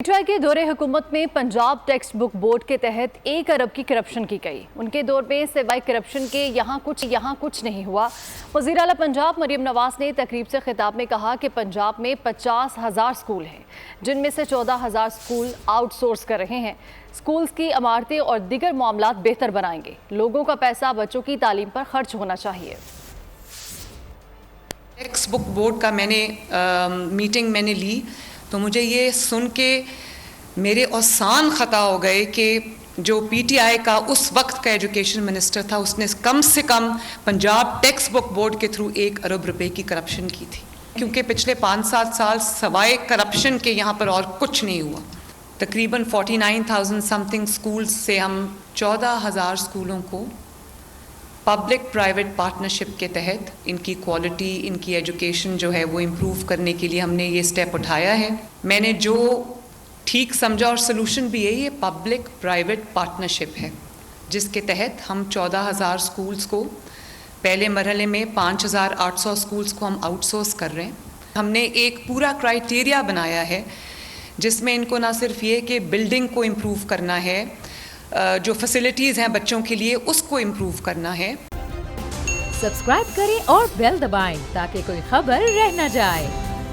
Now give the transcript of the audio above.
PTI के दौरे हुकूमत में पंजाब टेक्स्ट बुक बोर्ड के तहत 1 अरब की करप्शन की गई। उनके दौर में सिवाय करप्शन के यहाँ कुछ नहीं हुआ। वज़ीर आला पंजाब मरियम नवाज ने तकरीब से खिताब में कहा कि पंजाब में 50,000 स्कूल हैं, जिनमें से 14,000 स्कूल आउटसोर्स कर रहे हैं। स्कूल्स की इमारतें और दीगर मामलात बेहतर बनाएंगे। लोगों का पैसा बच्चों की तालीम पर खर्च होना चाहिए। टेक्स्ट बुक बोर्ड का मीटिंग मैंने ली तो मुझे ये सुन के मेरे औसान ख़ता हो गए कि जो पीटीआई का उस वक्त का एजुकेशन मिनिस्टर था उसने कम से कम पंजाब टेक्स्ट बुक बोर्ड के थ्रू 1 अरब रुपए की करप्शन की थी, क्योंकि पिछले 5-7 साल सवाए करप्शन के यहाँ पर और कुछ नहीं हुआ। तकरीबन 49,000 समथिंग स्कूल्स से हम 14,000 स्कूलों को पब्लिक प्राइवेट पार्टनरशिप के तहत इनकी क्वालिटी, इनकी एजुकेशन जो है वो इम्प्रूव करने के लिए हमने ये स्टेप उठाया है। मैंने जो ठीक समझा और सलूशन भी ये पब्लिक प्राइवेट पार्टनरशिप है, जिसके तहत हम 14,000 स्कूल्स को पहले मरहले में 5,800 स्कूल्स को हम आउटसोर्स कर रहे हैं। हमने एक पूरा क्राइटेरिया बनाया है जिसमें इनको ना सिर्फ ये कि बिल्डिंग को इम्प्रूव करना है, जो फैसिलिटीज़ हैं बच्चों के लिए उसको इम्प्रूव करना है। सब्सक्राइब करें और बेल दबाएं ताकि कोई खबर रह न जाए।